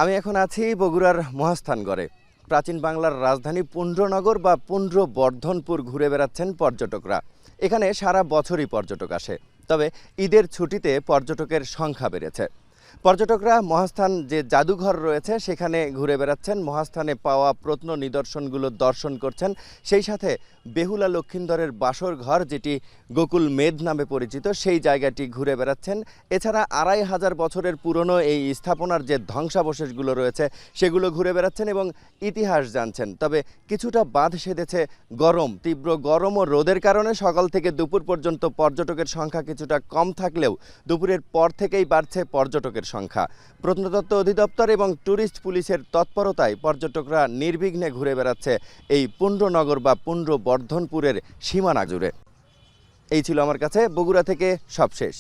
আমি এখন আছি বগুড়ার মহাস্থানগড়ে। প্রাচীন বাংলার রাজধানী পুন্ড্রনগর বা পুন্ড্রবর্ধনপুর ঘুরে বেড়াচ্ছেন পর্যটকরা। এখানে সারা বছরই পর্যটক আসে, তবে ঈদের ছুটিতে পর্যটকের সংখ্যা বেড়েছে। পর্যটকরা মহাস্থান যে জাদুঘর রয়েছে সেখানে ঘুরে বেড়াচ্ছেন, মহাস্থানে পাওয়া প্রত্ন নিদর্শনগুলো দর্শন করছেন। সেই সাথে বেহুলা লক্ষিন্দরের বাসর ঘর, যেটি গোকুল মেদ নামে পরিচিত, সেই জায়গাটি ঘুরে বেড়াচ্ছেন। এছাড়া ২৫০০ বছরের পুরনো এই স্থাপনার যে ধ্বংসাবশেষগুলো রয়েছে সেগুলো ঘুরে বেড়াচ্ছেন এবং ইতিহাস জানছেন। তবে কিছুটা বাঁধ সেধেছে গরম, তীব্র গরম ও রোদের কারণে সকাল থেকে দুপুর পর্যন্ত পর্যটকের সংখ্যা কিছুটা কম থাকলেও দুপুরের পর থেকেই বাড়ছে পর্যটকের সংখ্যা। প্রত্নতত্ত্ব অধিদপ্তর এবং ট্যুরিস্ট পুলিশের তৎপরতায় পর্যটকরা নির্বিঘ্নে ঘুরে বেড়াচ্ছে এই পুন্ড্রনগর বা পুন্ড্রবর্ধনপুরের সীমানা জুড়ে। এই ছিল আমার কাছে বগুড়া থেকে সবশেষ।